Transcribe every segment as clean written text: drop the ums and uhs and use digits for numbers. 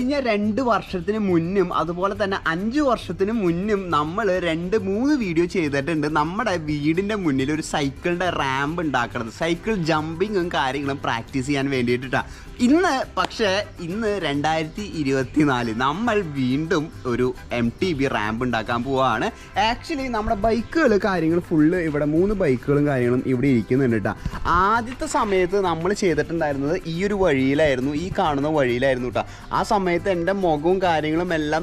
കഴിഞ്ഞ 2 വർഷത്തിന് മുന്നും അതുപോലെ തന്നെ 5 വർഷത്തിന് മുന്നും നമ്മൾ 2-3 വീഡിയോ ചെയ്തിട്ടുണ്ട്. നമ്മുടെ വീടിൻ്റെ മുന്നിൽ ഒരു സൈക്കിളിൻ്റെ റാമ്പ് ഉണ്ടാക്കുന്നത്, സൈക്കിൾ ജമ്പിങ്ങും കാര്യങ്ങളും പ്രാക്ടീസ് ചെയ്യാൻ വേണ്ടിയിട്ടാണ്. ഇന്ന് 2024 നമ്മൾ വീണ്ടും ഒരു MTB റാമ്പ് ഉണ്ടാക്കാൻ പോവുകയാണ്. ആക്ച്വലി നമ്മുടെ ബൈക്കുകൾ കാര്യങ്ങൾ ഫുള്ള് ഇവിടെ 3 ബൈക്കുകളും കാര്യങ്ങളും ഇവിടെ ഇരിക്കുന്നുണ്ട് കേട്ടോ. ആദ്യത്തെ സമയത്ത് നമ്മൾ ചെയ്തിട്ടുണ്ടായിരുന്നത് ഈ ഒരു വഴിയിലായിരുന്നു, ഈ കാണുന്ന വഴിയിലായിരുന്നു കേട്ടോ. ആ സമയത്ത് എൻ്റെ മുഖവും കാര്യങ്ങളും എല്ലാം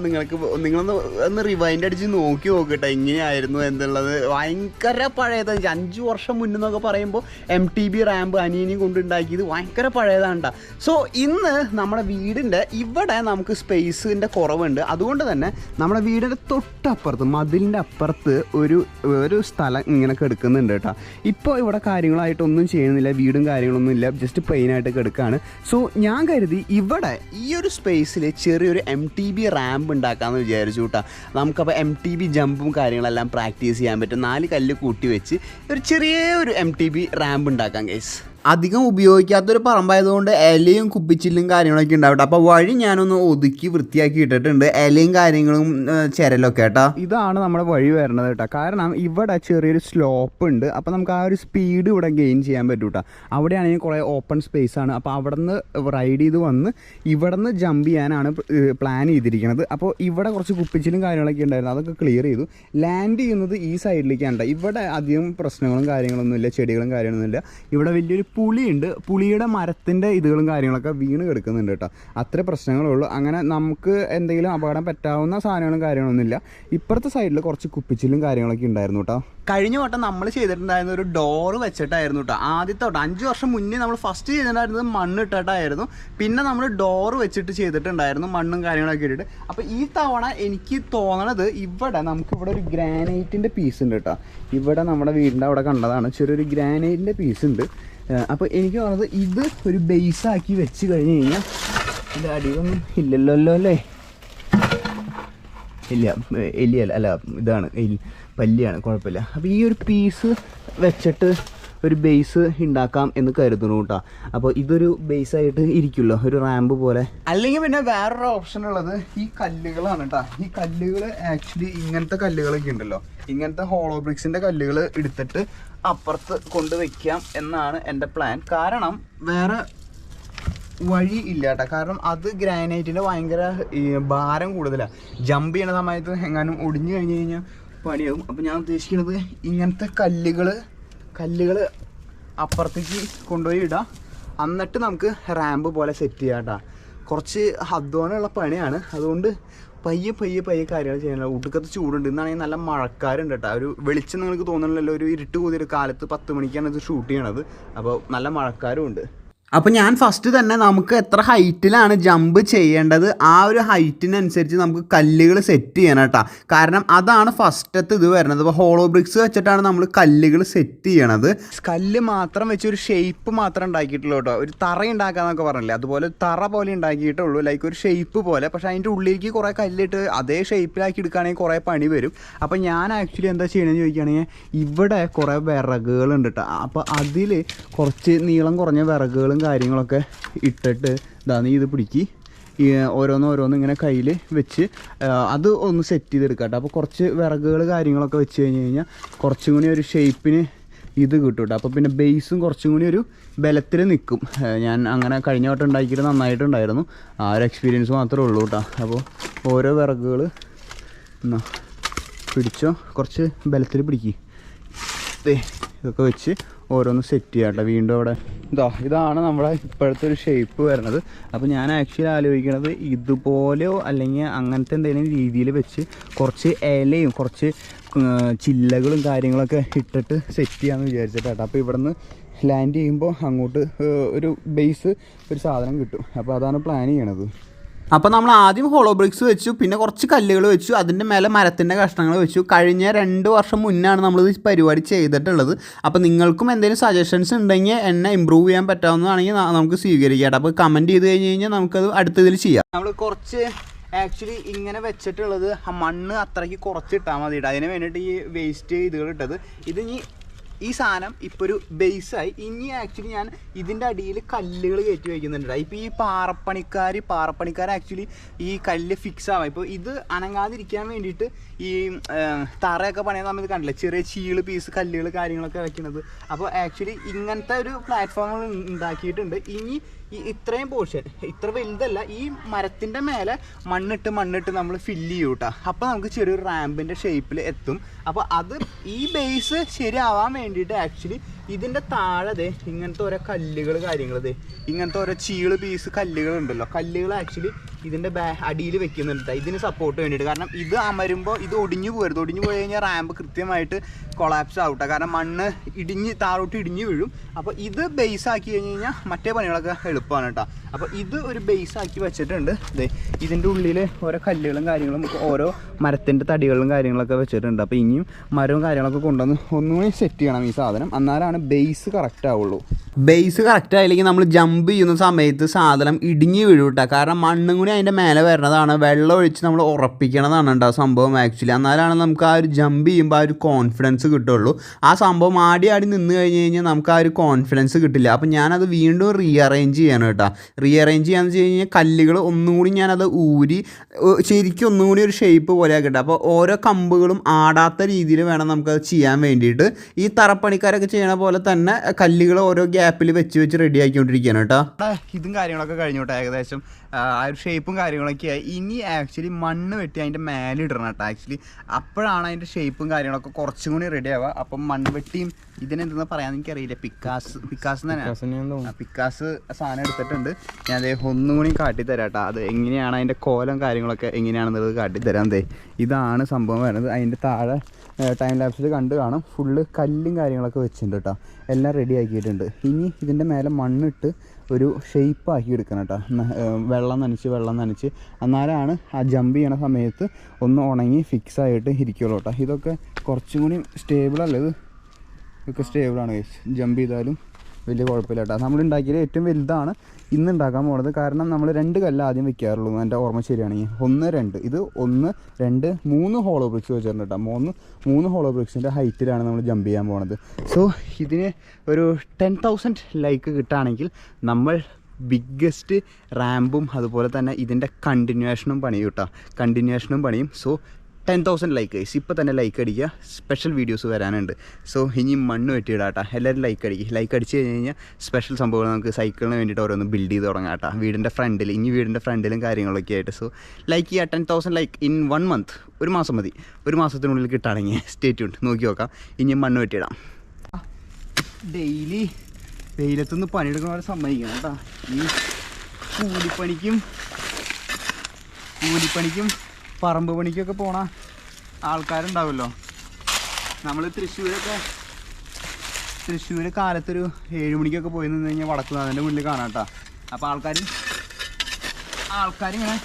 നിങ്ങളൊന്ന് റിവൈൻഡ് അടിച്ച് നോക്കി നോക്കട്ടെ എങ്ങനെയായിരുന്നു എന്നുള്ളത്. ഭയങ്കര പഴയതാണ്. 5 വർഷം മുന്നെന്നൊക്കെ പറയുമ്പോൾ MTB റാമ്പ് അനിയനെയും കൊണ്ടുണ്ടാക്കിയത് ഭയങ്കര പഴയതാണ് കേട്ടോ. സോ ഇന്ന് നമ്മുടെ വീടിൻ്റെ ഇവിടെ നമുക്ക് സ്പേസിൻ്റെ കുറവുണ്ട്. അതുകൊണ്ട് തന്നെ നമ്മുടെ വീടിൻ്റെ തൊട്ടപ്പുറത്ത് മതിലിൻ്റെ അപ്പുറത്ത് ഒരു സ്ഥലം ഇങ്ങനെ കിടക്കുന്നുണ്ട് കേട്ടോ. ഇപ്പോൾ ഇവിടെ കാര്യങ്ങളായിട്ടൊന്നും ചെയ്യുന്നില്ല, വീടും കാര്യങ്ങളൊന്നും ഇല്ല, ജസ്റ്റ് പ്ലെയിനായിട്ട് കിടക്കുകയാണ്. സോ ഞാൻ കരുതി ഇവിടെ ഈ ഒരു സ്പേസിൽ ചെറിയൊരു MTB റാമ്പ് ഉണ്ടാക്കാമെന്ന് വിചാരിച്ചു കേട്ടോ. നമുക്കപ്പോൾ MTB ജമ്പും കാര്യങ്ങളെല്ലാം പ്രാക്ടീസ് ചെയ്യാൻ പറ്റും. 4 കല്ല് കൂട്ടി വെച്ച് ഒരു ചെറിയൊരു MTB റാമ്പ് ഉണ്ടാക്കാം ഗൈസ്. അധികം ഉപയോഗിക്കാത്തൊരു പറമ്പായതുകൊണ്ട് ഇലയും കുപ്പിച്ചില്ലും കാര്യങ്ങളൊക്കെ ഉണ്ടാവട്ടെ. അപ്പോൾ വഴി ഞാനൊന്ന് ഒതുക്കി വൃത്തിയാക്കി ഇട്ടിട്ടുണ്ട്, ഇലയും കാര്യങ്ങളും ചിരലൊക്കെ കേട്ടോ. ഇതാണ് നമ്മുടെ വഴി വരണത് കേട്ടോ. കാരണം ഇവിടെ ചെറിയൊരു സ്ലോപ്പ് ഉണ്ട്. അപ്പോൾ നമുക്ക് ആ ഒരു സ്പീഡ് ഇവിടെ ഗെയിൻ ചെയ്യാൻ പറ്റും കേട്ടോ. അവിടെയാണെങ്കിൽ കുറേ ഓപ്പൺ സ്പേസ് ആണ്. അപ്പോൾ അവിടെ നിന്ന് റൈഡ് ചെയ്ത് വന്ന് ഇവിടെ നിന്ന് ജമ്പ് ചെയ്യാനാണ് പ്ലാൻ ചെയ്തിരിക്കുന്നത്. അപ്പോൾ ഇവിടെ കുറച്ച് കുപ്പിച്ചിലും കാര്യങ്ങളൊക്കെ ഉണ്ടായിരുന്നു, അതൊക്കെ ക്ലിയർ ചെയ്തു. ലാൻഡ് ചെയ്യുന്നത് ഈ സൈഡിലേക്കാണ്. ഇവിടെ അധികം പ്രശ്നങ്ങളും കാര്യങ്ങളൊന്നുമില്ല, ചെടികളും കാര്യങ്ങളൊന്നുമില്ല. ഇവിടെ വലിയൊരു പുളിയുണ്ട്, പുളിയുടെ മരത്തിൻ്റെ ഇതുകളും കാര്യങ്ങളൊക്കെ വീണ് കിടക്കുന്നുണ്ട് കേട്ടോ. അത്ര പ്രശ്നങ്ങളുള്ളൂ. അങ്ങനെ നമുക്ക് എന്തെങ്കിലും അപകടം പറ്റാവുന്ന സാധനങ്ങളും കാര്യങ്ങളൊന്നുമില്ല. ഇപ്പുറത്തെ സൈഡിൽ കുറച്ച് കുപ്പിച്ചിലും കാര്യങ്ങളൊക്കെ ഉണ്ടായിരുന്നു കേട്ടോ. കഴിഞ്ഞ വട്ടം നമ്മൾ ചെയ്തിട്ടുണ്ടായിരുന്ന ഒരു ഡോറ് വെച്ചിട്ടായിരുന്നു കേട്ടോ. ആദ്യത്തെ വട്ടം 5 വർഷം മുന്നേ നമ്മൾ ഫസ്റ്റ് ചെയ്തിട്ടുണ്ടായിരുന്നത് മണ്ണിട്ടിട്ടായിരുന്നു. പിന്നെ നമ്മൾ ഡോറ് വെച്ചിട്ട് ചെയ്തിട്ടുണ്ടായിരുന്നു, മണ്ണും കാര്യങ്ങളൊക്കെ ഇട്ടിട്ട്. അപ്പോൾ ഈ തവണ എനിക്ക് തോന്നണത് ഇവിടെ നമുക്കിവിടെ ഒരു ഗ്രാനൈറ്റിൻ്റെ പീസ് ഉണ്ട് കേട്ടോ. ഇവിടെ നമ്മുടെ വീടിൻ്റെ അവിടെ കണ്ടതാണ്, ചെറിയൊരു ഗ്രാനൈറ്റിൻ്റെ പീസ് ഉണ്ട്. അപ്പോൾ എനിക്ക് തോന്നുന്നത് ഇത് ഒരു ബേസാക്കി വെച്ച് കഴിഞ്ഞ് കഴിഞ്ഞാൽ ഇത് അടിയൊന്നും ഇല്ലല്ലോ അല്ലേ? ഇല്ല, എലിയല്ല, അല്ല ഇതാണ് പല്ലിയാണ്, കുഴപ്പമില്ല. അപ്പോൾ ഈ ഒരു പീസ് വെച്ചിട്ട് ഒരു ബേസ് ഉണ്ടാക്കാം എന്ന് കരുതുന്നു കേട്ടോ. അപ്പോൾ ഇതൊരു ബേസായിട്ട് ഇരിക്കുമല്ലോ, ഒരു റാമ്പ് പോലെ. അല്ലെങ്കിൽ പിന്നെ വേറൊരു ഓപ്ഷൻ ഉള്ളത് ഈ കല്ലുകളാണ് കേട്ടോ. ഈ കല്ലുകൾ ആക്ച്വലി ഇങ്ങനത്തെ കല്ലുകളൊക്കെ ഉണ്ടല്ലോ, ഇങ്ങനത്തെ ഹോളോ ബ്രിക്സിൻ്റെ കല്ലുകൾ എടുത്തിട്ട് അപ്പുറത്ത് കൊണ്ടുവയ്ക്കാം എന്നാണ് എൻ്റെ പ്ലാൻ. കാരണം വേറെ വഴി ഇല്ല കേട്ടോ. കാരണം അത് ഗ്രാനൈറ്റിൻ്റെ ഭയങ്കര ഭാരം കൂടുതലാണ്. ജമ്പ് ചെയ്യണ സമയത്ത് എങ്ങാനും ഒടിഞ്ഞു കഴിഞ്ഞ് കഴിഞ്ഞാൽ പണിയാവും. അപ്പോൾ ഞാൻ ഉദ്ദേശിക്കുന്നത് ഇങ്ങനത്തെ കല്ലുകൾ അപ്പുറത്തേക്ക് കൊണ്ടുപോയി ഇടാം, എന്നിട്ട് നമുക്ക് റാമ്പ് പോലെ സെറ്റ് ചെയ്യാം കേട്ടോ. കുറച്ച് അധ്വാനമുള്ള പണിയാണ്, അതുകൊണ്ട് പയ്യെ കാര്യങ്ങൾ ചെയ്യണം. ഒടുക്കത്ത് ചൂടുണ്ട്, ഇന്നാണെങ്കിൽ നല്ല മഴക്കാരുണ്ട് കേട്ടോ. ഒരു വെളിച്ചം നിങ്ങൾക്ക് തോന്നണില്ലല്ലോ, ഒരു ഇരുട്ട് കൂതിയൊരു കാലത്ത് 10 മണിക്കാണ് ഇത് ഷൂട്ട് ചെയ്യണത്. അപ്പോൾ നല്ല മഴക്കാരും ഉണ്ട്. അപ്പോൾ ഞാൻ ഫസ്റ്റ് തന്നെ നമുക്ക് എത്ര ഹൈറ്റിലാണ് ജമ്പ് ചെയ്യേണ്ടത് ആ ഒരു ഹൈറ്റിനനുസരിച്ച് നമുക്ക് കല്ലുകൾ സെറ്റ് ചെയ്യണം കേട്ടോ. കാരണം അതാണ് ഫസ്റ്റത്തെ ഇത് വരുന്നത്. അപ്പോൾ ഹോളോ ബ്രിക്സ് വെച്ചിട്ടാണ് നമ്മൾ കല്ലുകൾ സെറ്റ് ചെയ്യണത്. കല്ല് മാത്രം വെച്ച് ഒരു ഷേപ്പ് മാത്രം ഉണ്ടാക്കിയിട്ടുള്ളൂ കേട്ടോ. ഒരു തറ ഉണ്ടാക്കാന്നൊക്കെ പറഞ്ഞില്ലേ, അതുപോലെ തറ പോലെ ഉണ്ടാക്കിയിട്ടുള്ളൂ, ലൈക്ക് ഒരു ഷേപ്പ് പോലെ. പക്ഷേ അതിൻ്റെ ഉള്ളിലേക്ക് കുറേ കല്ലിട്ട് അതേ ഷേപ്പിലാക്കി എടുക്കുകയാണെങ്കിൽ കുറേ പണി വരും. അപ്പോൾ ഞാൻ ആക്ച്വലി എന്താ ചെയ്യണമെന്ന് ചോദിക്കുകയാണെങ്കിൽ ഇവിടെ കുറേ വിറകുകളുണ്ട് കേട്ടോ. അപ്പോൾ അതിൽ കുറച്ച് നീളം കുറഞ്ഞ വിറകുകളും കാര്യങ്ങളൊക്കെ ഇട്ടിട്ട് നീ ഇത് പിടിക്ക്, ഓരോന്ന് ഇങ്ങനെ കയ്യിൽ വെച്ച് അത് ഒന്ന് സെറ്റ് ചെയ്തെടുക്കാം കേട്ടോ. അപ്പോൾ കുറച്ച് വിറകുകൾ കാര്യങ്ങളൊക്കെ വെച്ച് കഴിഞ്ഞാൽ കുറച്ചും കൂടി ഒരു ഷേപ്പിന് ഇത് കിട്ടും കേട്ടോ. അപ്പോൾ പിന്നെ ബേസും കുറച്ചും കൂടി ഒരു ബലത്തിൽ നിൽക്കും. ഞാൻ അങ്ങനെ കഴിഞ്ഞ വട്ടം ഉണ്ടാക്കിയിട്ട് നന്നായിട്ടുണ്ടായിരുന്നു. ആ ഒരു എക്സ്പീരിയൻസ് മാത്രമേ ഉള്ളൂ കേട്ടോ. അപ്പോൾ ഓരോ വിറകുകൾ പിടിച്ചോ, കുറച്ച് ബലത്തിൽ പിടിക്കുക, ഇതൊക്കെ വെച്ച് ഓരോന്ന് സെറ്റ് ചെയ്യാം കേട്ടോ. വീണ്ടും അവിടെ ഇതാണ് നമ്മുടെ ഇപ്പോഴത്തെ ഒരു ഷേപ്പ് വരുന്നത്. അപ്പോൾ ഞാൻ ആക്ച്വലി ആലോചിക്കണത് ഇതുപോലെയോ അല്ലെങ്കിൽ അങ്ങനത്തെ എന്തെങ്കിലും രീതിയിൽ വെച്ച് കുറച്ച് ഇലയും കുറച്ച് ചില്ലകളും കാര്യങ്ങളൊക്കെ ഇട്ടിട്ട് സെറ്റ് ചെയ്യാമെന്ന് വിചാരിച്ചിട്ടാട്ടോ. അപ്പോൾ ഇവിടെ നിന്ന് ലാൻഡ് ചെയ്യുമ്പോൾ അങ്ങോട്ട് ഒരു ബേസ് ഒരു സാധനം കിട്ടും. അപ്പോൾ അതാണ് പ്ലാൻ ചെയ്യണത്. അപ്പോൾ നമ്മൾ ആദ്യം ഹോളോ ബ്രിക്സ് വെച്ചു, പിന്നെ കുറച്ച് കല്ലുകൾ വെച്ചു, അതിൻ്റെ മേലെ മരത്തിൻ്റെ കഷ്ണങ്ങൾ വെച്ചു. കഴിഞ്ഞ 2 വർഷം മുന്നാണ് നമ്മളിത് പരിപാടി ചെയ്തിട്ടുള്ളത്. അപ്പോൾ നിങ്ങൾക്കും എന്തെങ്കിലും സജഷൻസ് ഉണ്ടെങ്കിൽ എന്നെ ഇമ്പ്രൂവ് ചെയ്യാൻ പറ്റാവുന്നതാണെങ്കിൽ നമുക്ക് സ്വീകരിക്കാം. അപ്പോൾ കമൻറ്റ് ചെയ്ത് കഴിഞ്ഞ് കഴിഞ്ഞാൽ നമുക്കത് അടുത്തതിൽ ചെയ്യാം. നമ്മൾ കുറച്ച് ആക്ച്വലി ഇങ്ങനെ വെച്ചിട്ടുള്ളത് മണ്ണ് അത്രയ്ക്ക് കുറച്ചിട്ടാൽ മതി. അതിന് വേണ്ടിയിട്ട് ഈ വേസ്റ്റ് ഇതുകൾ ഇട്ടത്. ഇത് ഇനി ഈ സാധനം ഇപ്പോൾ ഒരു ബേസായി. ഇനി ആക്ച്വലി ഞാൻ ഇതിൻ്റെ അടിയിൽ കല്ലുകൾ കയറ്റി വയ്ക്കുന്നുണ്ട്. ഇപ്പോൾ ഈ പാറപ്പണിക്കാർ ആക്ച്വലി ഈ കല്ല് ഫിക്സ് ആവാം. ഇപ്പോൾ ഇത് അനങ്ങാതിരിക്കാൻ വേണ്ടിയിട്ട് ഈ തറയൊക്കെ പണിയാൻ നമ്മൾ കണ്ടില്ല, ചെറിയ ചീള് പീസ് കല്ലുകൾ കാര്യങ്ങളൊക്കെ വെക്കുന്നത്. അപ്പോൾ ആക്ച്വലി ഇങ്ങനത്തെ ഒരു പ്ലാറ്റ്ഫോമുകൾ ഉണ്ടാക്കിയിട്ടുണ്ട്. ഇനി ഈ ഇത്രയും പോർഷൻ ഇത്ര വലുതല്ല, ഈ മരത്തിൻ്റെ മേലെ മണ്ണിട്ട് നമ്മൾ ഫില്ല് ചെയ്യും കേട്ടോ. അപ്പോൾ നമുക്ക് ചെറിയൊരു റാമ്പിൻ്റെ ഷേപ്പിൽ എത്തും. അപ്പോൾ അത് ഈ ബേസ് ശരിയാവാൻ വേണ്ടിയിട്ട് ആക്ച്വലി ഇതിൻ്റെ താഴെ ഇങ്ങനത്തെ ഓരോ കല്ലുകൾ ഇങ്ങനത്തെ ഓരോ ചീള് പീസ് കല്ലുകളുണ്ടല്ലോ, കല്ലുകൾ ആക്ച്വലി ഇതിൻ്റെ അടിയിൽ വെക്കുന്നുണ്ട് ഇതിന് സപ്പോർട്ട് വേണ്ടിയിട്ട്. കാരണം ഇത് അമരുമ്പോൾ ഇത് ഒടിഞ്ഞു പോയി കഴിഞ്ഞാൽ റാമ്പ് കൃത്യമായിട്ട് കൊളാപ്സ് ആവട്ടെ. കാരണം മണ്ണ് താഴോട്ട് ഇടിഞ്ഞ് വീഴും. അപ്പോൾ ഇത് ബേസ് ആക്കി കഴിഞ്ഞ് കഴിഞ്ഞാൽ മറ്റേ പണികളൊക്കെ എളുപ്പമാണ് കേട്ടോ. അപ്പോൾ ഇത് ഒരു ബേസ് ആക്കി വെച്ചിട്ടുണ്ട്. ഇതിൻ്റെ ഉള്ളിൽ ഓരോ കല്ലുകളും കാര്യങ്ങളും ഓരോ മരത്തിൻ്റെ തടികളും കാര്യങ്ങളൊക്കെ വെച്ചിട്ടുണ്ട്. അപ്പോൾ ഇനിയും മരവും കാര്യങ്ങളൊക്കെ കൊണ്ടുവന്ന് ഒന്നുകൂടി സെറ്റ് ചെയ്യണം ഈ സാധനം, എന്നാലാണ് ബേസ് കറക്റ്റ് ആവുള്ളൂ. ബേസ് കറക്റ്റ് ആയില്ലെങ്കിൽ നമ്മൾ ജമ്പ് ചെയ്യുന്ന സമയത്ത് സാധനം ഇടിഞ്ഞ് വീഴും കേട്ടോ. കാരണം മണ്ണും കൂടി അതിൻ്റെ മേലെ വരുന്നതാണ്, വെള്ളം ഒഴിച്ച് നമ്മൾ ഉറപ്പിക്കണതാണ് കേട്ടോ സംഭവം ആക്ച്വലി. എന്നാലാണ് നമുക്ക് ആ ഒരു ജമ്പ് ചെയ്യുമ്പോൾ ആ ഒരു കോൺഫിഡൻസ് കിട്ടുള്ളൂ. ആ സംഭവം ആടി നിന്ന് കഴിഞ്ഞാൽ നമുക്ക് ആ ഒരു കോൺഫിഡൻസ് കിട്ടില്ല. അപ്പം ഞാനത് വീണ്ടും റീഅറേഞ്ച് ചെയ്യണം കേട്ടോ. റീഅറേഞ്ച് ചെയ്യാന്ന് വെച്ച് കഴിഞ്ഞാൽ കല്ലുകൾ ഒന്നുകൂടി ഞാനത് ഊരി ശരിക്കും ഒന്നുകൂടി ഒരു ഷേപ്പ് പോലെ ആക്കിയിട്ട്, അപ്പോൾ ഓരോ കമ്പുകളും ആടാത്ത രീതിയിൽ വേണം നമുക്കത് ചെയ്യാൻ വേണ്ടിയിട്ട്. ഈ തറപ്പണിക്കാരൊക്കെ ചെയ്യണ പോലെ തന്നെ കല്ലുകൾ ഓരോ ഗ്യാപ്പിൽ വെച്ച് റെഡി ആക്കിക്കൊണ്ടിരിക്കുകയാണ് കേട്ടോ. ഇതും കാര്യങ്ങളൊക്കെ കഴിഞ്ഞു കേട്ടോ. ഏകദേശം ആ ഒരു ഷേപ്പും കാര്യങ്ങളൊക്കെ ആയി. ഇനി ആക്ച്വലി മണ്ണ് വെട്ടി അതിൻ്റെ മേലെ ഇടണം കേട്ടോ. ആക്ച്വലി അപ്പോഴാണ് അതിൻ്റെ ഷേപ്പും കാര്യങ്ങളൊക്കെ കുറച്ചും കൂടി റെഡി ആവുക. അപ്പം മണ്ണ് വെട്ടിയും ഇതിനെന്തെന്ന് പറയാൻ എനിക്കറിയില്ല. പിക്കാസ് തന്നെ പിക്കാസ് സാധനം എടുത്തിട്ടുണ്ട്. ഞാൻ അതേ ഒന്നും കൂടി കാട്ടിത്തരാം കേട്ടോ. അത് എങ്ങനെയാണ് അതിൻ്റെ കോലം കാര്യങ്ങളൊക്കെ എങ്ങനെയാണെന്നുള്ളത് കാട്ടിത്തരാം. ഇതാണ് സംഭവം വരുന്നത്. അതിൻ്റെ താഴെ ടൈം ലാപ്സിൽ കണ്ട് കാണും, ഫുള്ള് കല്ലും കാര്യങ്ങളൊക്കെ വെച്ചിട്ടുണ്ട് കേട്ടോ. എല്ലാം റെഡി ആക്കിയിട്ടുണ്ട്. ഇനി ഇതിൻ്റെ മേലെ മണ്ണിട്ട് ഒരു ഷേപ്പ് ആക്കി എടുക്കണം കേട്ടോ. വെള്ളം നനച്ച് എന്നാലാണ് ആ ജമ്പ് ചെയ്യണ സമയത്ത് ഒന്ന് ഉണങ്ങി ഫിക്സ് ആയിട്ട് ഇരിക്കുള്ളൂ കേട്ടോ. ഇതൊക്കെ കുറച്ചും കൂടി സ്റ്റേബിളല്ല, ഇതൊക്കെ സ്റ്റേബിളാണ്. ജമ്പ് ചെയ്താലും വലിയ കുഴപ്പമില്ല കേട്ടോ. നമ്മൾ ഉണ്ടാക്കിയത് ഏറ്റവും വലുതാണ് ഇന്ന് ഉണ്ടാക്കാൻ പോകുന്നത്. കാരണം നമ്മൾ 2 കല്ല് ആദ്യം വെക്കാറുള്ളൂ, എൻ്റെ ഓർമ്മ ശരിയാണെങ്കിൽ. 1, 2 ഇത് 1, 2, 3 ഹോളോ ബ്രിക്സ് വെച്ചിട്ടുണ്ട് കേട്ടോ. 3 ഹോളോ ബ്രിക്സിൻ്റെ ഹൈറ്റിലാണ് നമ്മൾ ജമ്പ് ചെയ്യാൻ പോകുന്നത്. സോ ഇതിന് ഒരു 10,000 ലൈക്ക് കിട്ടുകയാണെങ്കിൽ നമ്മൾ ബിഗ്ഗസ്റ്റ് റാമ്പും അതുപോലെ തന്നെ ഇതിൻ്റെ കണ്ടിന്യൂവേഷനും പണിയും. സോ 10,000 ലൈക്ക് ഇപ്പോൾ തന്നെ ലൈക്ക് അടിക്കുക. സ്പെഷ്യൽ വീഡിയോസ് വരാനുണ്ട്. സോ ഇനി മണ്ണ് വെട്ടിയിടാട്ടോ. എല്ലാവരും ലൈക്ക് അടിച്ച് കഴിഞ്ഞ് കഴിഞ്ഞാൽ സ്പെഷ്യൽ സംഭവങ്ങൾ നമുക്ക് സൈക്കിളിന് വേണ്ടിയിട്ട് ഓരോന്ന് ബിൽഡ് ചെയ്ത് തുടങ്ങാം കേട്ടോ. വീടിൻ്റെ ഫ്രണ്ടിലും കാര്യങ്ങളൊക്കെ ആയിട്ട്. സോ ലൈക്ക് ചെയ്യുക. 10,000 ലൈക്ക് ഇൻ 1 മന്ത്, ഒരു മാസം മതി. ഒരു മാസത്തിനുള്ളിൽ കിട്ടുകയാണെങ്കിൽ സ്റ്റേ ട്യൂൺഡ്, നോക്കി നോക്കാം. ഇനി മണ്ണ് വെട്ടിയിടാം. ഡെയിലി വെയിലത്തുനിന്ന് പണിയെടുക്കുന്നവരെ സമ്മതിക്കണം കേട്ടോ. ഈ കൂലിപ്പണിക്കും പറമ്പ് പണിക്കൊക്കെ പോണ ആൾക്കാരുണ്ടാവുമല്ലോ. നമ്മൾ തൃശ്ശൂർ കാലത്തൊരു 7 മണിക്കൊക്കെ പോയി നിന്ന് കഴിഞ്ഞാൽ വടക്കുന്നാഥൻ്റെ മുന്നിൽ കാണാം കേട്ടോ. അപ്പോൾ ആൾക്കാരിങ്ങനെ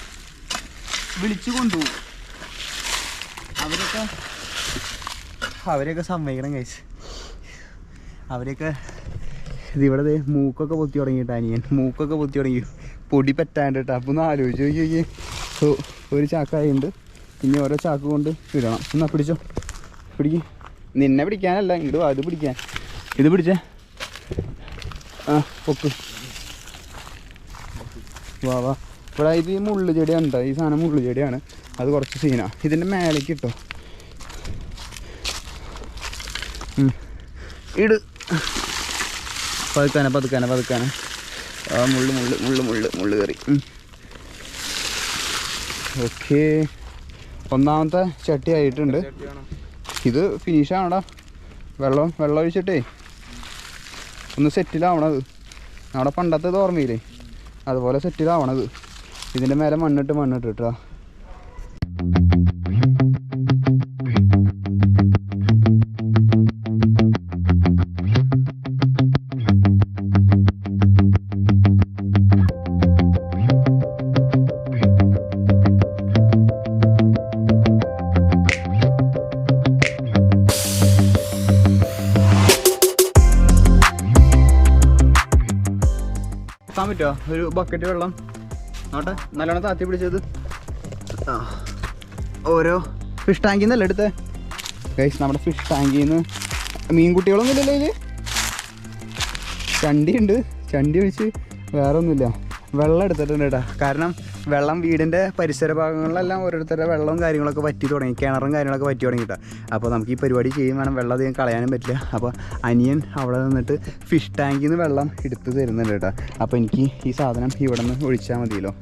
വിളിച്ചു കൊണ്ടുപോകും. അവരെയൊക്കെ സമ്മതിക്കണം കഴിച്ച്. അവരെയൊക്കെ ഇതിവിടെ മൂക്കൊക്കെ പൊത്തി തുടങ്ങിയിട്ട് അനിയൻ പൊത്തി തുടങ്ങി, പൊടി പറ്റാണ്ട് കേട്ടോ. അപ്പോൾ ഒന്ന് ആലോചിച്ച് നോക്കി. സോ ഒരു ചാക്കായുണ്ട്, ഇനി ഓരോ ചാക്ക് കൊണ്ട് ഇടണം. എന്നാ പിടിക്ക്. നിന്നെ പിടിക്കാനല്ല, ഇടുക അത് പിടിക്കാൻ. ഇത് പിടിച്ചേ. പൊക്ക്. വാ. ഇവിടെ ഇത് മുള്ളു ചെടിയാണ്. ഈ സാധനം മുള്ളു ചെടിയാണ്. അത് കുറച്ച് സീനാണ്. ഇതിൻ്റെ മേലേക്ക് ഇട്ടോ. ഇട്. പതുക്കാനെ. മുള്ളു കയറി. ഓക്കെ, ഒന്നാമത്തെ ചട്ടി ആയിട്ടുണ്ട്. ഇത് ഫിനിഷാണോടാ. വെള്ളം ഒഴിച്ചിട്ടേ ഒന്ന് സെറ്റിലാവണത്. നമ്മുടെ പണ്ടത്തെ ഓർമ്മയില്ലേ, അതുപോലെ സെറ്റിലാവണത്. ഇതിൻ്റെ മേലെ മണ്ണിട്ട് കേട്ടോ. പറ്റുമോ ഒരു ബക്കറ്റ് വെള്ളം നോട്ടെ, നല്ലോണം താത്തി പിടിച്ചത്. ഓരോ ഫിഷ് ടാങ്കിൽ നിന്നല്ല എടുത്തേ ഗൈസ്. നമ്മുടെ ഫിഷ് ടാങ്കിൽ നിന്ന് മീൻകുട്ടികളൊന്നും ഇല്ലല്ലോ അതിൽ. ചണ്ടി ഉണ്ട്, ചണ്ടി ഒഴിച്ച് വേറെ ഒന്നുമില്ല. വെള്ളം എടുത്തിട്ടുണ്ട് കേട്ടോ. കാരണം വെള്ളം വീടിൻ്റെ പരിസര ഭാഗങ്ങളിലെല്ലാം ഓരോരുത്തരുടെ വെള്ളവും കാര്യങ്ങളൊക്കെ വറ്റി തുടങ്ങി, കിണറും കാര്യങ്ങളൊക്കെ വറ്റി തുടങ്ങിയിട്ടാണ്. അപ്പോൾ നമുക്ക് ഈ പരിപാടി ചെയ്യും വേണം, വെള്ളം അധികം കളയാനും പറ്റില്ല. അപ്പോൾ അനിയൻ അവിടെ നിന്നിട്ട് ഫിഷ് ടാങ്കിൽ നിന്ന് വെള്ളം എടുത്ത് തരുന്നുണ്ട് കേട്ടോ. അപ്പോൾ എനിക്ക് ഈ സാധനം ഇവിടെ നിന്ന് ഒഴിച്ചാൽ മതിയല്ലോ.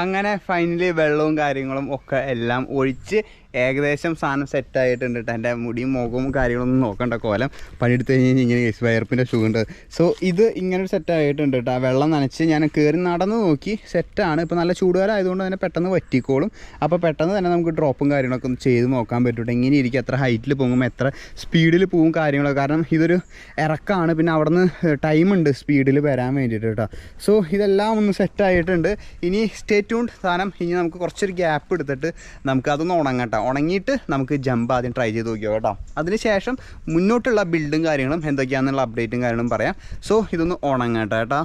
അങ്ങനെ ഫൈനലി വെള്ളവും കാര്യങ്ങളും ഒക്കെ എല്ലാം ഒഴിച്ച് ഏകദേശം സാധനം സെറ്റായിട്ടുണ്ട് കേട്ടോ. എൻ്റെ മുടിയും മുഖവും കാര്യങ്ങളൊന്നും നോക്കണ്ട, കോലം പണിയെടുത്ത് കഴിഞ്ഞ് ഇങ്ങനെ വയർപ്പിൻ്റെ ഷൂ ഉണ്ട്. സോ ഇത് ഇങ്ങനെ സെറ്റായിട്ടുണ്ട് കേട്ടോ. ആ വെള്ളം നനച്ച് ഞാൻ കയറി നടന്ന് നോക്കി, സെറ്റാണ്. ഇപ്പോൾ നല്ല ചൂടുകാലം ആയതുകൊണ്ട് തന്നെ പെട്ടെന്ന് വറ്റിക്കോളും. അപ്പോൾ പെട്ടെന്ന് തന്നെ നമുക്ക് ഡ്രോപ്പും കാര്യങ്ങളൊക്കെ ഒന്ന് ചെയ്ത് നോക്കാൻ പറ്റും. എങ്ങനെ ഇരിക്കും, എത്ര ഹൈറ്റിൽ പോകും, എത്ര സ്പീഡിൽ പോകും കാര്യങ്ങളൊക്കെ. കാരണം ഇതൊരു ഇറക്കമാണ്, പിന്നെ അവിടെ നിന്ന് ടൈമുണ്ട് സ്പീഡിൽ വരാൻ വേണ്ടിയിട്ട് കേട്ടോ. സോ ഇതെല്ലാം ഒന്ന് സെറ്റായിട്ടുണ്ട്. ഇനി സ്റ്റേ ട്യൂൺഡ് സാധനം. ഇനി നമുക്ക് കുറച്ചൊരു ഗ്യാപ്പ് എടുത്തിട്ട് നമുക്കതൊന്ന് ഉണങ്ങട്ടെ. ഉണങ്ങിയിട്ട് നമുക്ക് ജമ്പ് ആദ്യം ട്രൈ ചെയ്ത് നോക്കിയോ കേട്ടോ. അതിനുശേഷം മുന്നോട്ടുള്ള ബിൽഡും കാര്യങ്ങളും എന്തൊക്കെയാണെന്നുള്ള അപ്ഡേറ്റും കാര്യങ്ങളും പറയാം. സോ ഇതൊന്ന് ഉണങ്ങട്ടെ കേട്ടോ.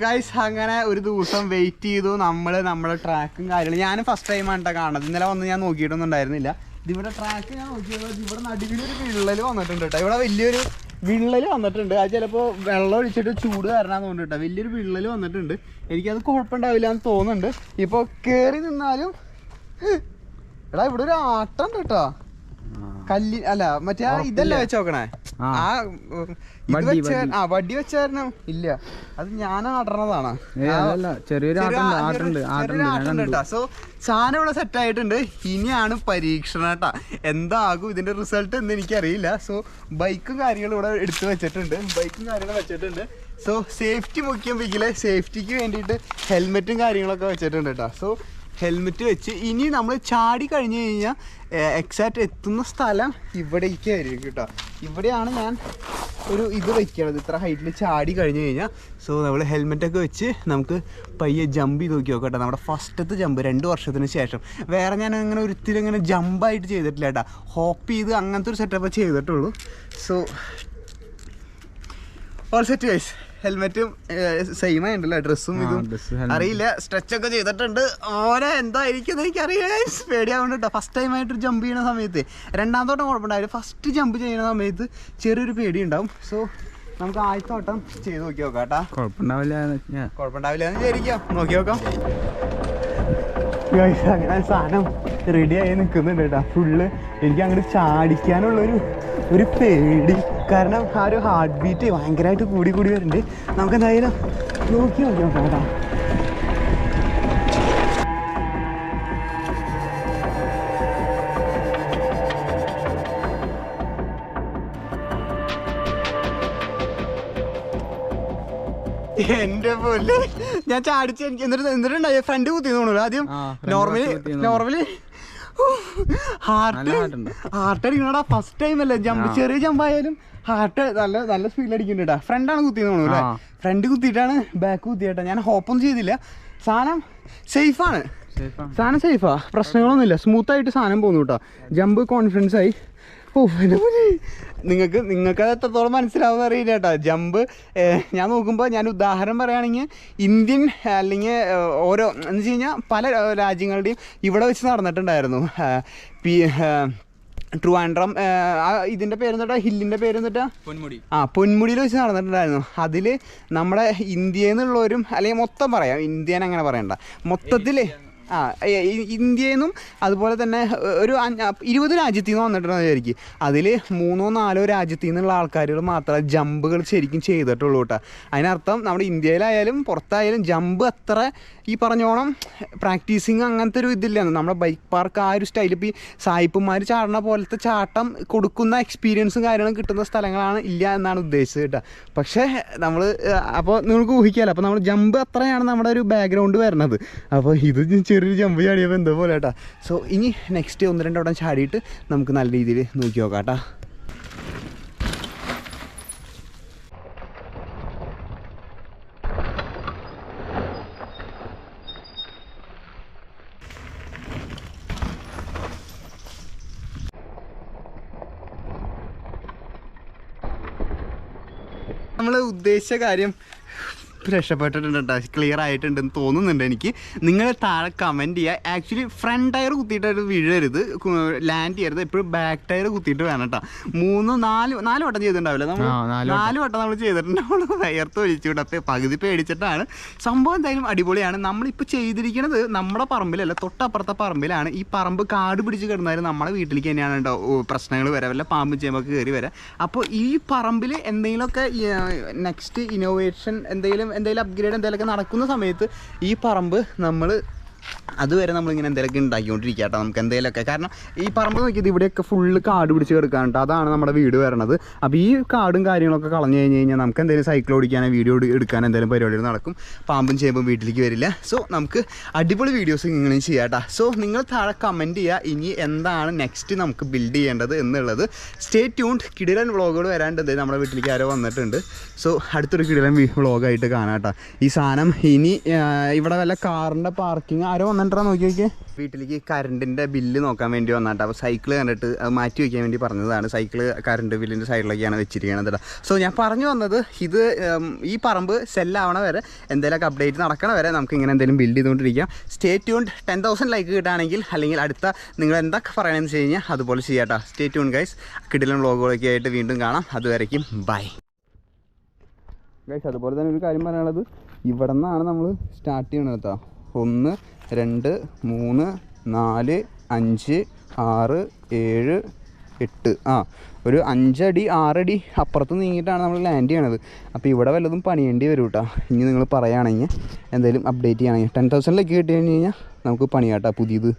ഗൈസ് അങ്ങനെ ഒരു ദിവസം വെയിറ്റ് ചെയ്തു നമ്മൾ. നമ്മുടെ ട്രാക്കും കാര്യങ്ങളും ഞാൻ ഫസ്റ്റ് ടൈമാണ് കേട്ടോ കാണുന്നത്. ഇന്നലെ വന്ന് ഞാൻ നോക്കിയിട്ടൊന്നും ഉണ്ടായിരുന്നില്ല. ഇതിവിടെ ട്രാക്ക് ഞാൻ നോക്കിയത് ഇവിടെ നടുവിലൊരു വിള്ളൽ വന്നിട്ടുണ്ട് കേട്ടോ. ഇവിടെ വലിയൊരു വിള്ളൽ വന്നിട്ടുണ്ട്. അത് ചിലപ്പോൾ വെള്ളം ഒഴിച്ചിട്ട് ചൂട് കാരണമാണെന്ന് തോന്നുന്നുണ്ട്. വലിയൊരു വിള്ളൽ വന്നിട്ടുണ്ട്. എനിക്കത് കുഴപ്പമുണ്ടാവില്ല എന്ന് തോന്നുന്നുണ്ട്. ഇപ്പോൾ കയറി നിന്നാലും എടാ ഇവിടെ ഒരു ആട്ടം കേട്ടോ. കല്ലി അല്ല മറ്റേ ഇതല്ല വെച്ച് നോക്കണേ. വടി വെച്ച കാരണം ഇല്ല, അത് ഞാൻ ആടണതാണ്. സോ സാധനം ഇവിടെ സെറ്റ് ആയിട്ടുണ്ട്. ഇനിയാണ് പരീക്ഷണം കേട്ടാ. എന്താകും ഇതിന്റെ റിസൾട്ട് എന്ന് എനിക്കറിയില്ല. സോ ബൈക്കും കാര്യങ്ങളും ഇവിടെ എടുത്ത് വെച്ചിട്ടുണ്ട്. സോ സേഫ്റ്റി മുഖ്യം വെക്കില്ലേ, സേഫ്റ്റിക്ക് വേണ്ടിയിട്ട് ഹെൽമെറ്റും കാര്യങ്ങളൊക്കെ വെച്ചിട്ടുണ്ട് കേട്ടോ. സോ ഹെൽമെറ്റ് വെച്ച് ഇനി നമ്മൾ ചാടി കഴിഞ്ഞ് കഴിഞ്ഞാൽ എക്സാക്റ്റ് എത്തുന്ന സ്ഥലം ഇവിടേക്കായിരിക്കും കേട്ടോ. ഇവിടെയാണ് ഞാൻ ഒരു ഇത് വയ്ക്കണത്, ഇത്ര ഹൈറ്റിൽ ചാടി കഴിഞ്ഞ് കഴിഞ്ഞാൽ. സോ നമ്മൾ ഹെൽമെറ്റൊക്കെ വെച്ച് നമുക്ക് പയ്യെ ജമ്പ് ചെയ്ത് നോക്കി നോക്കട്ടെ. നമ്മുടെ ഫസ്റ്റത്തെ ജമ്പ് 2 വർഷത്തിന് ശേഷം. വേറെ ഞാൻ അങ്ങനെ ഒരിത്തിരി അങ്ങനെ ജമ്പായിട്ട് ചെയ്തിട്ടില്ല കേട്ടോ. ഹോപ്പ് ചെയ്ത് അങ്ങനത്തെ ഒരു സെറ്റപ്പ് ചെയ്തിട്ടുള്ളൂ. So all set guys. ഹെൽമെറ്റും സെയിം ആയിട്ടുണ്ടല്ലോ, ഡ്രസ്സും ഇതും അറിയില്ല. സ്ട്രെച്ചൊക്കെ ചെയ്തിട്ടുണ്ട്. ഓരോ എന്തായിരിക്കും എനിക്കറിയില്ല. പേടിയാവുന്നുണ്ട് കേട്ടോ. ഫസ്റ്റ് ടൈം ആയിട്ട് ജമ്പ് ചെയ്യുന്ന സമയത്ത്, രണ്ടാമത്തോട്ടം കുഴപ്പമുണ്ടാവില്ല, ഫസ്റ്റ് ജമ്പ് ചെയ്യുന്ന സമയത്ത് ചെറിയൊരു പേടി ഉണ്ടാവും. സോ നമുക്ക് ആദ്യത്തെ വട്ടം ചെയ്ത് നോക്കി നോക്കാം കേട്ടാ. കുഴപ്പമുണ്ടാവില്ല എന്ന് വിചാരിക്കാം. നോക്കി നോക്കാം. അങ്ങനെ സാധനം റെഡിയായി നിൽക്കുന്നുണ്ട് കേട്ടോ. ഫുള്ള് എനിക്ക് അങ്ങോട്ട് ചാടിക്കാനുള്ളൊരു പേടി. കാരണം ആ ഒരു ഹാർട്ട് ബീറ്റ് ഭയങ്കരമായിട്ട് കൂടി വരുന്നുണ്ട്. നമുക്ക് എന്തായാലും നോക്കി നോക്കാം കേട്ടോ. എന്റെ പോലെ ഞാൻ ചാടിച്ച് എനിക്ക് എന്നിട്ടുണ്ടായി ഫ്രണ്ട് കുത്തി തോന്നുന്നു. ആദ്യം നോർമലി ഹാർട്ട് അടിക്കണടാ. ഫസ്റ്റ് ടൈം അല്ലേ ജമ്പ്, ചെറിയ ജമ്പായാലും ഹാർട്ട് നല്ല സ്പീഡിൽ അടിക്കുന്നുണ്ട്. ഫ്രണ്ടാണ് കുത്തിയെന്ന് തോന്നുന്നു അല്ലേ. ഫ്രണ്ട് കുത്തിയിട്ടാണ് ബാക്ക് കുത്തിയിട്ടാ. ഞാൻ ഹോപ്പൊന്നും ചെയ്തില്ല. സാധനം സേഫാണ്, പ്രശ്നങ്ങളൊന്നുമില്ല. സ്മൂത്തായിട്ട് സാധനം പോകുന്നു കേട്ടോ. ജമ്പ് കോൺഫിഡൻസ് ആയി. നിങ്ങൾക്ക് അത് എത്രത്തോളം മനസ്സിലാവുമെന്ന് അറിയില്ല കേട്ടോ. ജമ്പ് ഞാൻ നോക്കുമ്പോൾ, ഞാൻ ഉദാഹരണം പറയുകയാണെങ്കിൽ ഇന്ത്യൻ അല്ലെങ്കിൽ ഓരോ എന്ന് വെച്ച് കഴിഞ്ഞാൽ പല രാജ്യങ്ങളുടെയും ഇവിടെ വെച്ച് നടന്നിട്ടുണ്ടായിരുന്നു. ട്രിവാൻഡ്രം ഇതിൻ്റെ പേരെന്നിട്ടാ, ഹില്ലിൻ്റെ പേരെന്നിട്ടാ, പൊന്മുടിയിൽ വെച്ച് നടന്നിട്ടുണ്ടായിരുന്നു. അതിൽ നമ്മുടെ ഇന്ത്യയിൽ നിന്നുള്ളവരും അല്ലെങ്കിൽ മൊത്തം പറയാം, ഇന്ത്യൻ അങ്ങനെ പറയണ്ട, മൊത്തത്തിൽ ഇന്ത്യയിൽ നിന്നും അതുപോലെ തന്നെ ഒരു 20 രാജ്യത്തു നിന്ന് വന്നിട്ടുണ്ടെന്ന് വിചാരിക്കും. അതിൽ 3-4 രാജ്യത്തു നിന്നുള്ള ആൾക്കാരുകൾ മാത്രമേ ജമ്പുകൾ ശരിക്കും ചെയ്തിട്ടുള്ളൂ കേട്ടോ. അതിനർത്ഥം നമ്മുടെ ഇന്ത്യയിലായാലും പുറത്തായാലും ജമ്പ് അത്ര ഈ പറഞ്ഞോണം പ്രാക്ടീസിങ് അങ്ങനത്തെ ഒരു ഇതില്ല. നമ്മുടെ ബൈക്ക് പാർക്ക് ആ ഒരു സ്റ്റൈൽ ഇപ്പോൾ ഈ സായിപ്പന്മാർ ചാടണ പോലത്തെ ചാട്ടം കൊടുക്കുന്ന എക്സ്പീരിയൻസും കാര്യങ്ങളും കിട്ടുന്ന സ്ഥലങ്ങളാണ് ഇല്ല എന്നാണ് ഉദ്ദേശിച്ചത് കേട്ടോ. പക്ഷേ നമ്മൾ അപ്പോൾ നിങ്ങൾക്ക് ഊഹിക്കാമല്ലോ, അപ്പോൾ നമ്മൾ ജമ്പ് അത്രയാണ് നമ്മുടെ ഒരു ബാക്ക്ഗ്രൗണ്ട് വരുന്നത്. അപ്പോൾ ഇത് ചെറിയൊരു ജമ്പ് ചാടിയപ്പോൾ എന്തോ പോലെ കേട്ടോ. സോ ഇനി നെക്സ്റ്റ് 1-2 വട്ടം ചാടിയിട്ട് നമുക്ക് നല്ല രീതിയിൽ നോക്കി നോക്കാം കേട്ടോ. നമ്മൾ ഉദ്ദേശിച്ച കാര്യം രക്ഷപ്പെട്ടിട്ടുണ്ട് കേട്ടോ, ക്ലിയർ ആയിട്ടുണ്ടെന്ന് തോന്നുന്നുണ്ട് എനിക്ക്. നിങ്ങൾ താഴെ കമൻറ്റ് ചെയ്യുക. ആക്ച്വലി ഫ്രണ്ട് ടയർ കുത്തിയിട്ട് വീഴരുത്, ലാൻഡ് ചെയ്യരുത്, എപ്പോഴും ബാക്ക് ടയർ കുത്തിയിട്ട് വേണം കേട്ടോ. 4 വട്ടം ചെയ്തിട്ടുണ്ടാവില്ല നമ്മൾ, 4 വട്ടം നമ്മൾ ചെയ്തിട്ടുണ്ടാവുള്ളൂ. വയർത്ത് ഒഴിച്ചുകൊണ്ട് അപ്പോൾ പകുതി പേടിച്ചിട്ടാണ്. സംഭവം എന്തായാലും അടിപൊളിയാണ്. നമ്മളിപ്പോൾ ചെയ്തിരിക്കുന്നത് നമ്മുടെ പറമ്പിലല്ല, തൊട്ടപ്പുറത്തെ പറമ്പിലാണ്. ഈ പറമ്പ് കാട് പിടിച്ച് കിടന്നാലും നമ്മുടെ വീട്ടിലേക്ക് തന്നെയാണ് കേട്ടോ പ്രശ്നങ്ങൾ വരാം, വല്ല പാമ്പ് ചെയ്യുമ്പോൾ കയറി വരാം. അപ്പോൾ ഈ പറമ്പിൽ എന്തെങ്കിലുമൊക്കെ നെക്സ്റ്റ് ഇന്നോവേഷൻ എന്തെങ്കിലും അപ്ഗ്രേഡ് എന്തെങ്കിലുമൊക്കെ നടക്കുന്ന സമയത്ത് ഈ പറമ്പ് നമ്മൾ അതുവരെ നമ്മളിങ്ങനെ എന്തെങ്കിലുമൊക്കെ ഉണ്ടാക്കിക്കൊണ്ടിരിക്കുക കേട്ടോ, നമുക്ക് എന്തെങ്കിലുമൊക്കെ. കാരണം ഈ പറമ്പ് നോക്കിയത് ഇവിടെയൊക്കെ ഫുള്ള് കാട് പിടിച്ച് കിടക്കാൻ കേട്ടോ, അതാണ് നമ്മുടെ വീട് വരണത്. അപ്പോൾ ഈ കാടും കാര്യങ്ങളൊക്കെ കളഞ്ഞു കഴിഞ്ഞാൽ നമുക്ക് എന്തെങ്കിലും സൈക്കിൾ ഓടിക്കാനോ വീഡിയോ എടുക്കാൻ എന്തെങ്കിലും പരിപാടികൾ നടക്കും. പാമ്പും ചെയ്യുമ്പോൾ വീട്ടിലേക്ക് വരില്ല. സോ നമുക്ക് അടിപൊളി വീഡിയോസ് ഇങ്ങനെ ചെയ്യാം കേട്ടോ. സോ നിങ്ങൾ താഴെ കമൻറ്റ് ചെയ്യുക ഇനി എന്താണ് നെക്സ്റ്റ് നമുക്ക് ബിൽഡ് ചെയ്യേണ്ടത് എന്നുള്ളത്. Stay tuned. കിടിലൻ വ്ളോഗുകൾ വരാണ്ട് നമ്മുടെ വീട്ടിലേക്ക് ആരോ വന്നിട്ടുണ്ട്. സോ അടുത്തൊരു കിടിലൻ വ്ളോഗായിട്ട് കാണാം കേട്ടോ. ഈ സാധനം ഇനി ഇവിടെ വല്ല കാറിൻ്റെ പാർക്കിങ് ആരോ വന്നിട്ടാ നോക്കി നോക്കിയേ. വീട്ടിലേക്ക് കറണ്ടിൻ്റെ ബില്ല് നോക്കാൻ വേണ്ടി വന്നിട്ട് അപ്പോൾ സൈക്കിൾ കണ്ടിട്ട് അത് മാറ്റി വയ്ക്കാൻ വേണ്ടി പറഞ്ഞതാണ്. സൈക്കിൾ കറണ്ട് ബില്ലിൻ്റെ സൈഡിലേക്കാണ് വെച്ചിരിക്കുന്നത് കേട്ടോ. സോ ഞാൻ പറഞ്ഞു വന്നത് ഇത് ഈ പറമ്പ് സെല്ലാവണ വരെ എന്തെങ്കിലുമൊക്കെ അപ്ഡേറ്റ് നടക്കണ വരെ നമുക്ക് ഇങ്ങനെ എന്തെങ്കിലും ബിൽഡ് ചെയ്തുകൊണ്ടിരിക്കാം. Stay tuned. 10,000 ലൈക്ക് കിട്ടുകയാണെങ്കിൽ അല്ലെങ്കിൽ അടുത്ത നിങ്ങൾ എന്തൊക്കെ പറയണമെന്ന് വെച്ച് കഴിഞ്ഞാൽ അതുപോലെ ചെയ്യാം കേട്ടോ. Stay tune guys. കിടിലൻ വ്ളോഗുകളൊക്കെ ആയിട്ട് വീണ്ടും കാണാം. അതുവരേക്കും ബൈ ഗൈസ്. അതുപോലെ തന്നെ ഒരു കാര്യം പറയാനുള്ളത്, ഇവിടെ നിന്നാണ് നമ്മൾ സ്റ്റാർട്ട് ചെയ്യണത് കേട്ടോ. 1 2 3 4 5 6 7 8 ഒരു 5 അടി 6 അടി അപ്പുറത്ത് നീങ്ങിയിട്ടാണ് നമ്മൾ ലാൻഡ് ചെയ്യണത്. അപ്പോൾ ഇവിടെ വല്ലതും പണിയേണ്ടി വരും കേട്ടോ. ഇനി നിങ്ങൾ പറയുകയാണെങ്കിൽ എന്തെങ്കിലും അപ്ഡേറ്റ് ചെയ്യുകയാണെങ്കിൽ 10,000 ലൈക്ക് കിട്ടി കഴിഞ്ഞ് കഴിഞ്ഞാൽ നമുക്ക് പണിയാട്ടോ പുതിയത്.